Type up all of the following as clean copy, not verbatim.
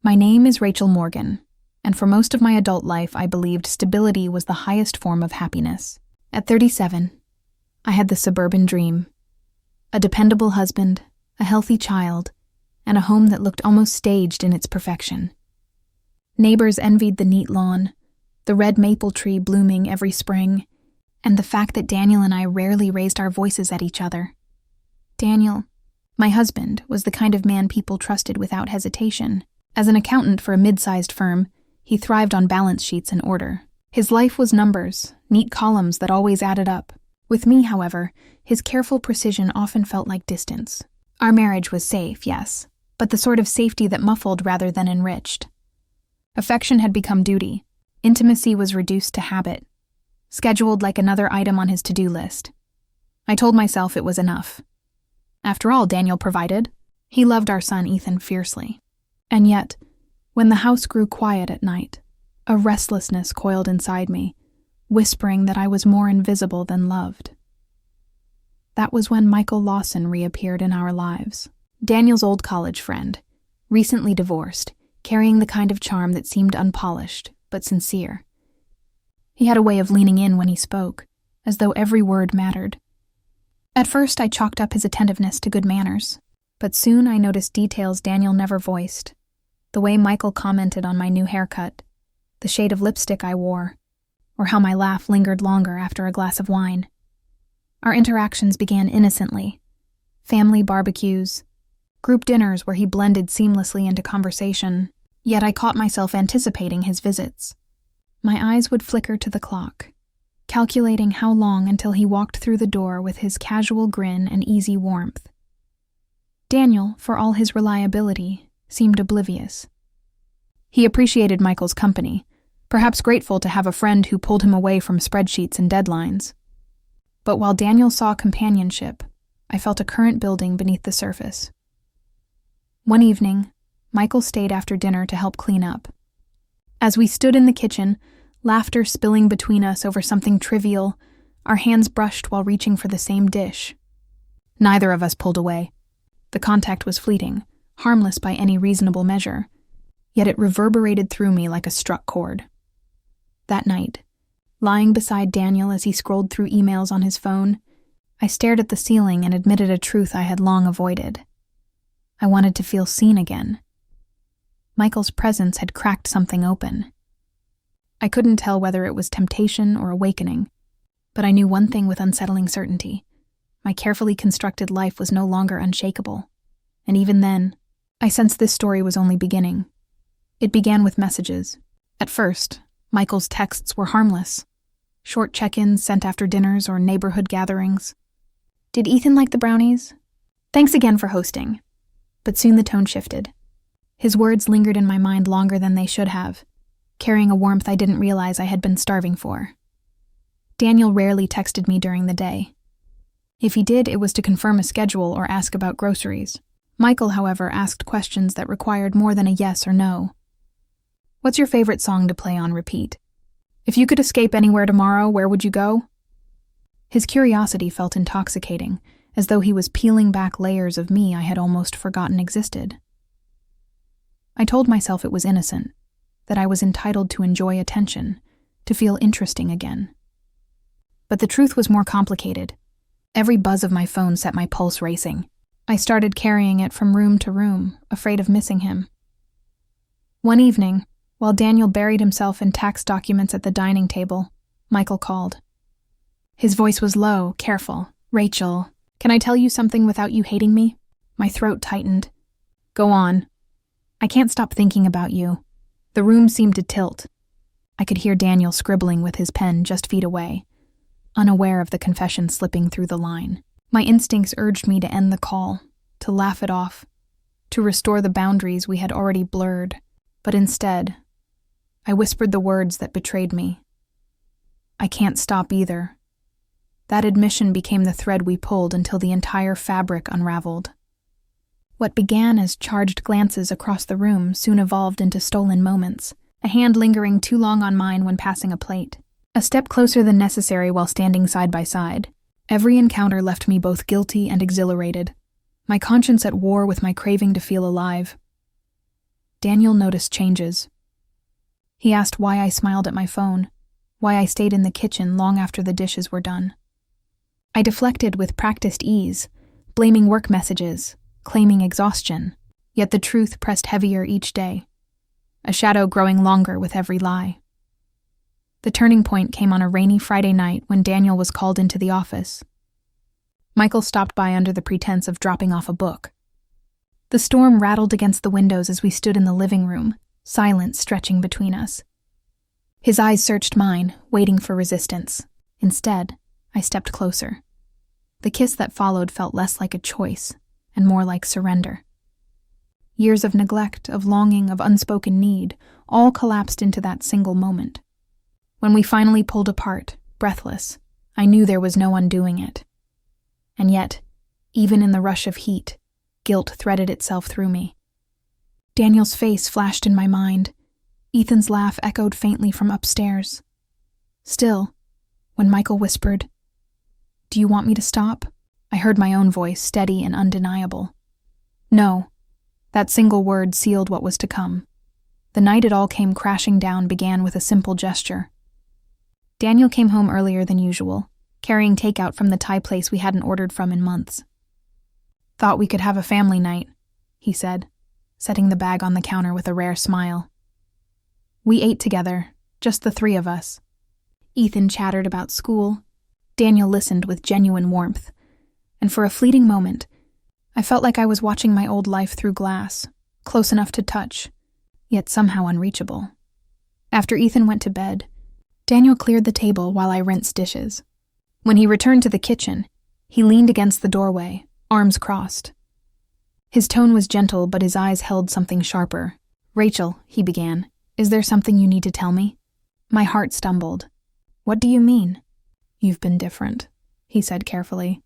My name is Rachel Morgan, and for most of my adult life I believed stability was the highest form of happiness. At 37, I had the suburban dream. A dependable husband, a healthy child, and a home that looked almost staged in its perfection. Neighbors envied the neat lawn, the red maple tree blooming every spring, and the fact that Daniel and I rarely raised our voices at each other. Daniel, my husband, was the kind of man people trusted without hesitation. As an accountant for a mid-sized firm, he thrived on balance sheets and order. His life was numbers, neat columns that always added up. With me, however, his careful precision often felt like distance. Our marriage was safe, yes, but the sort of safety that muffled rather than enriched. Affection had become duty. Intimacy was reduced to habit, scheduled like another item on his to-do list. I told myself it was enough. After all, Daniel provided. He loved our son Ethan fiercely. And yet, when the house grew quiet at night, a restlessness coiled inside me, whispering that I was more invisible than loved. That was when Michael Lawson reappeared in our lives. Daniel's old college friend, recently divorced, carrying the kind of charm that seemed unpolished, but sincere. He had a way of leaning in when he spoke, as though every word mattered. At first I chalked up his attentiveness to good manners, but soon I noticed details Daniel never voiced. The way Michael commented on my new haircut, the shade of lipstick I wore, or how my laugh lingered longer after a glass of wine. Our interactions began innocently. Family barbecues, group dinners where he blended seamlessly into conversation, yet I caught myself anticipating his visits. My eyes would flicker to the clock, calculating how long until he walked through the door with his casual grin and easy warmth. Daniel, for all his reliability, seemed oblivious. He appreciated Michael's company, perhaps grateful to have a friend who pulled him away from spreadsheets and deadlines. But while Daniel saw companionship, I felt a current building beneath the surface. One evening, Michael stayed after dinner to help clean up. As we stood in the kitchen, laughter spilling between us over something trivial, our hands brushed while reaching for the same dish. Neither of us pulled away. The contact was fleeting, harmless by any reasonable measure, yet it reverberated through me like a struck chord. That night, lying beside Daniel as he scrolled through emails on his phone, I stared at the ceiling and admitted a truth I had long avoided. I wanted to feel seen again. Michael's presence had cracked something open. I couldn't tell whether it was temptation or awakening, but I knew one thing with unsettling certainty. My carefully constructed life was no longer unshakable. And even then, I sensed this story was only beginning. It began with messages. At first, Michael's texts were harmless. Short check-ins sent after dinners or neighborhood gatherings. Did Ethan like the brownies? Thanks again for hosting. But soon the tone shifted. His words lingered in my mind longer than they should have, carrying a warmth I didn't realize I had been starving for. Daniel rarely texted me during the day. If he did, it was to confirm a schedule or ask about groceries. Michael, however, asked questions that required more than a yes or no. What's your favorite song to play on repeat? If you could escape anywhere tomorrow, where would you go? His curiosity felt intoxicating, as though he was peeling back layers of me I had almost forgotten existed. I told myself it was innocent, that I was entitled to enjoy attention, to feel interesting again. But the truth was more complicated. Every buzz of my phone set my pulse racing. I started carrying it from room to room, afraid of missing him. One evening, while Daniel buried himself in tax documents at the dining table, Michael called. His voice was low, careful. "Rachel, can I tell you something without you hating me?" My throat tightened. "Go on." "I can't stop thinking about you." The room seemed to tilt. I could hear Daniel scribbling with his pen just feet away, unaware of the confession slipping through the line. My instincts urged me to end the call, to laugh it off, to restore the boundaries we had already blurred. But instead, I whispered the words that betrayed me. "I can't stop either." That admission became the thread we pulled until the entire fabric unraveled. What began as charged glances across the room soon evolved into stolen moments, a hand lingering too long on mine when passing a plate, a step closer than necessary while standing side by side. Every encounter left me both guilty and exhilarated, my conscience at war with my craving to feel alive. Daniel noticed changes. He asked why I smiled at my phone, why I stayed in the kitchen long after the dishes were done. I deflected with practiced ease, blaming work messages, claiming exhaustion, yet the truth pressed heavier each day, a shadow growing longer with every lie. The turning point came on a rainy Friday night when Daniel was called into the office. Michael stopped by under the pretense of dropping off a book. The storm rattled against the windows as we stood in the living room, silence stretching between us. His eyes searched mine, waiting for resistance. Instead, I stepped closer. The kiss that followed felt less like a choice and more like surrender. Years of neglect, of longing, of unspoken need, all collapsed into that single moment. When we finally pulled apart, breathless, I knew there was no undoing it. And yet, even in the rush of heat, guilt threaded itself through me. Daniel's face flashed in my mind. Ethan's laugh echoed faintly from upstairs. Still, when Michael whispered, "Do you want me to stop?" I heard my own voice, steady and undeniable. No. That single word sealed what was to come. The night it all came crashing down began with a simple gesture. Daniel came home earlier than usual, carrying takeout from the Thai place we hadn't ordered from in months. "Thought we could have a family night," he said, setting the bag on the counter with a rare smile. We ate together, just the three of us. Ethan chattered about school. Daniel listened with genuine warmth. And for a fleeting moment, I felt like I was watching my old life through glass, close enough to touch, yet somehow unreachable. After Ethan went to bed, Daniel cleared the table while I rinsed dishes. When he returned to the kitchen, he leaned against the doorway, arms crossed. His tone was gentle, but his eyes held something sharper. "Rachel," he began, "is there something you need to tell me?" My heart stumbled. "What do you mean?" "You've been different," he said carefully.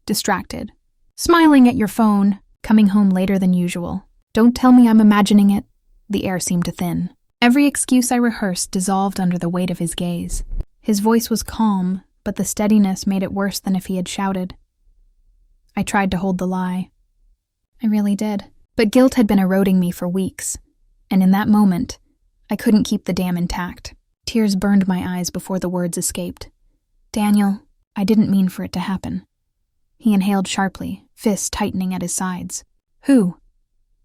Distracted. "Smiling at your phone, coming home later than usual. Don't tell me I'm imagining it." The air seemed to thin. Every excuse I rehearsed dissolved under the weight of his gaze. His voice was calm, but the steadiness made it worse than if he had shouted. I tried to hold the lie. I really did. But guilt had been eroding me for weeks, and in that moment, I couldn't keep the dam intact. Tears burned my eyes before the words escaped. "Daniel, I didn't mean for it to happen." He inhaled sharply, fists tightening at his sides. "Who?"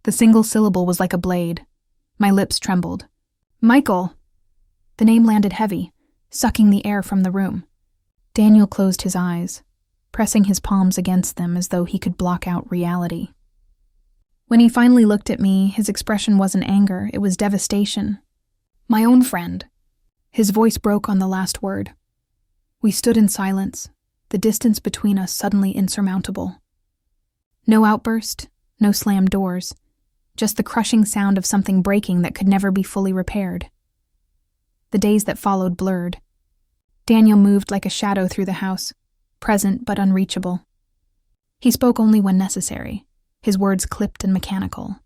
The single syllable was like a blade. My lips trembled. "Michael!" The name landed heavy, sucking the air from the room. Daniel closed his eyes, pressing his palms against them as though he could block out reality. When he finally looked at me, his expression wasn't anger, it was devastation. "My own friend." His voice broke on the last word. We stood in silence, the distance between us suddenly insurmountable. No outburst, no slammed doors, just the crushing sound of something breaking that could never be fully repaired. The days that followed blurred. Daniel moved like a shadow through the house, present but unreachable. He spoke only when necessary, his words clipped and mechanical.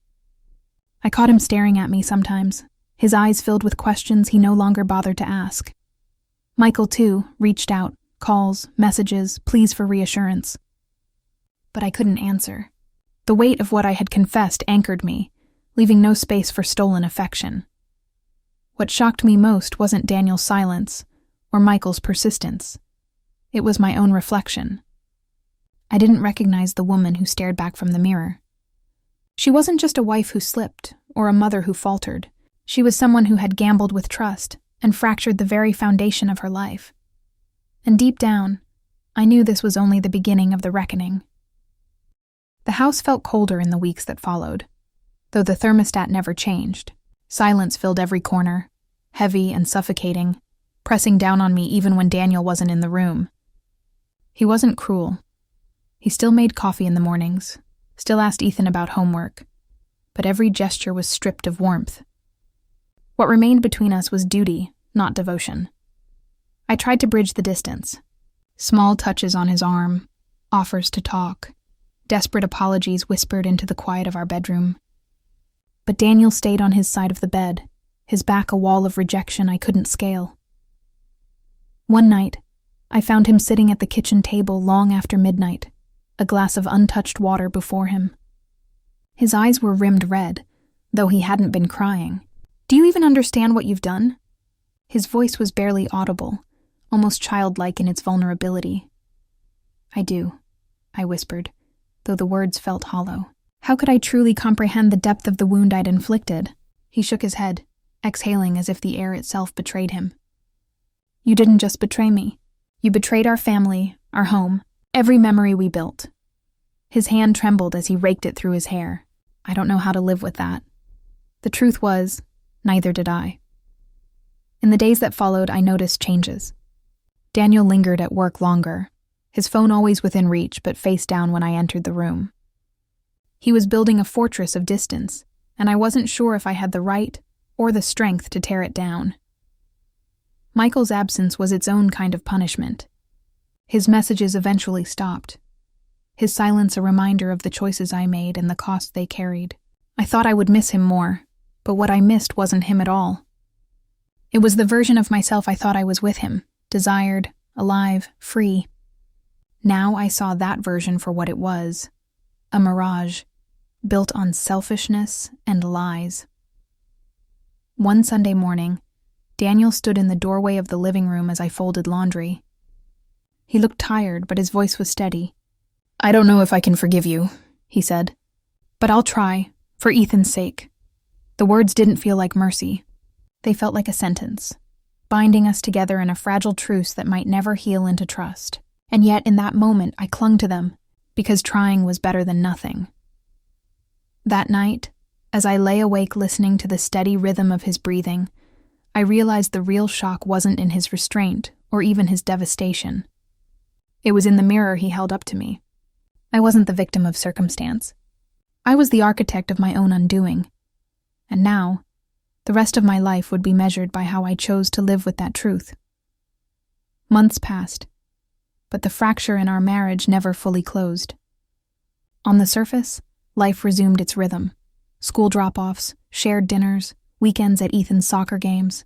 I caught him staring at me sometimes, his eyes filled with questions he no longer bothered to ask. Michael, too, reached out, calls, messages, pleas for reassurance. But I couldn't answer. The weight of what I had confessed anchored me, leaving no space for stolen affection. What shocked me most wasn't Daniel's silence or Michael's persistence. It was my own reflection. I didn't recognize the woman who stared back from the mirror. She wasn't just a wife who slipped or a mother who faltered. She was someone who had gambled with trust and fractured the very foundation of her life. And deep down, I knew this was only the beginning of the reckoning. The house felt colder in the weeks that followed, though the thermostat never changed. Silence filled every corner, heavy and suffocating, pressing down on me even when Daniel wasn't in the room. He wasn't cruel. He still made coffee in the mornings, still asked Ethan about homework, but every gesture was stripped of warmth. What remained between us was duty, not devotion. I tried to bridge the distance. Small touches on his arm, offers to talk, desperate apologies whispered into the quiet of our bedroom. But Daniel stayed on his side of the bed, his back a wall of rejection I couldn't scale. One night, I found him sitting at the kitchen table long after midnight, a glass of untouched water before him. His eyes were rimmed red, though he hadn't been crying. "Do you even understand what you've done?" His voice was barely audible, almost childlike in its vulnerability. "I do," I whispered, though the words felt hollow. How could I truly comprehend the depth of the wound I'd inflicted? He shook his head, exhaling as if the air itself betrayed him. "You didn't just betray me. You betrayed our family, our home, every memory we built." His hand trembled as he raked it through his hair. I don't know how to live with that. The truth was, neither did I. In the days that followed, I noticed changes. Daniel lingered at work longer, his phone always within reach but face down when I entered the room. He was building a fortress of distance, and I wasn't sure if I had the right or the strength to tear it down. Michael's absence was its own kind of punishment. His messages eventually stopped, his silence a reminder of the choices I made and the cost they carried. I thought I would miss him more, but what I missed wasn't him at all. It was the version of myself I thought I was with him, desired, alive, free. Now I saw that version for what it was, a mirage, built on selfishness and lies. One Sunday morning, Daniel stood in the doorway of the living room as I folded laundry. He looked tired, but his voice was steady. "I don't know if I can forgive you," he said, "but I'll try, for Ethan's sake." The words didn't feel like mercy. They felt like a sentence, binding us together in a fragile truce that might never heal into trust. And yet, in that moment, I clung to them, because trying was better than nothing. That night, as I lay awake listening to the steady rhythm of his breathing, I realized the real shock wasn't in his restraint or even his devastation. It was in the mirror he held up to me. I wasn't the victim of circumstance. I was the architect of my own undoing. And now, the rest of my life would be measured by how I chose to live with that truth. Months passed, but the fracture in our marriage never fully closed. On the surface, life resumed its rhythm. School drop-offs, shared dinners, weekends at Ethan's soccer games.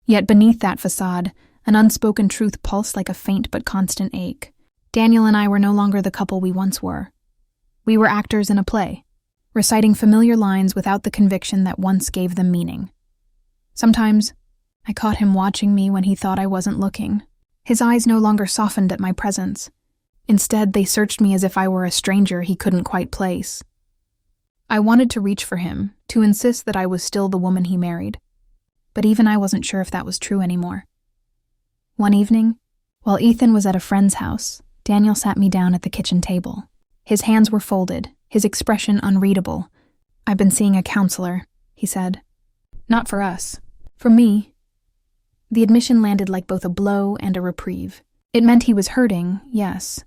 Yet beneath that facade, an unspoken truth pulsed like a faint but constant ache. Daniel and I were no longer the couple we once were. We were actors in a play, reciting familiar lines without the conviction that once gave them meaning. Sometimes, I caught him watching me when he thought I wasn't looking. His eyes no longer softened at my presence. Instead, they searched me as if I were a stranger he couldn't quite place. I wanted to reach for him, to insist that I was still the woman he married. But even I wasn't sure if that was true anymore. One evening, while Ethan was at a friend's house, Daniel sat me down at the kitchen table. His hands were folded, his expression unreadable. "I've been seeing a counselor," he said. "Not for us. For me." The admission landed like both a blow and a reprieve. It meant he was hurting, yes,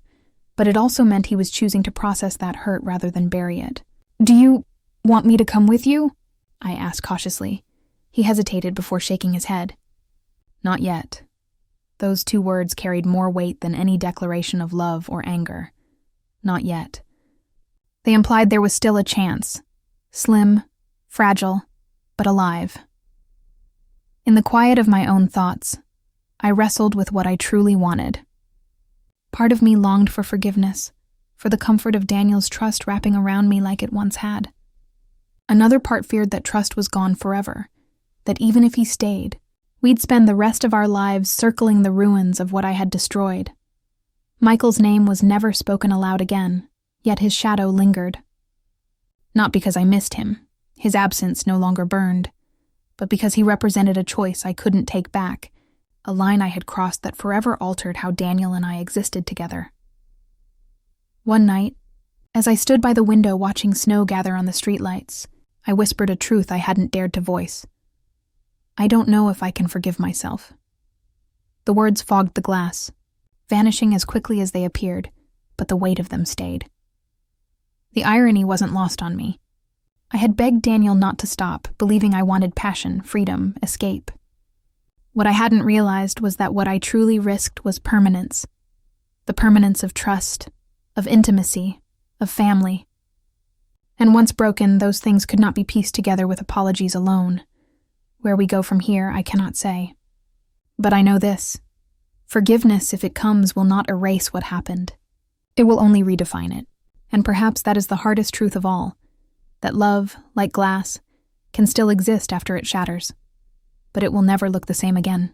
but it also meant he was choosing to process that hurt rather than bury it. "Do you want me to come with you?" I asked cautiously. He hesitated before shaking his head. "Not yet." Those two words carried more weight than any declaration of love or anger. Not yet. They implied there was still a chance. Slim, fragile, but alive. In the quiet of my own thoughts, I wrestled with what I truly wanted. Part of me longed for forgiveness, for the comfort of Daniel's trust wrapping around me like it once had. Another part feared that trust was gone forever, that even if he stayed, we'd spend the rest of our lives circling the ruins of what I had destroyed. Michael's name was never spoken aloud again, yet his shadow lingered. Not because I missed him, his absence no longer burned, but because he represented a choice I couldn't take back, a line I had crossed that forever altered how Daniel and I existed together. One night, as I stood by the window watching snow gather on the streetlights, I whispered a truth I hadn't dared to voice. I don't know if I can forgive myself. The words fogged the glass, vanishing as quickly as they appeared, but the weight of them stayed. The irony wasn't lost on me. I had begged Daniel not to stop, believing I wanted passion, freedom, escape. What I hadn't realized was that what I truly risked was permanence. The permanence of trust, of intimacy, of family. And once broken, those things could not be pieced together with apologies alone. Where we go from here, I cannot say. But I know this. Forgiveness, if it comes, will not erase what happened. It will only redefine it. And perhaps that is the hardest truth of all. That love, like glass, can still exist after it shatters, but it will never look the same again.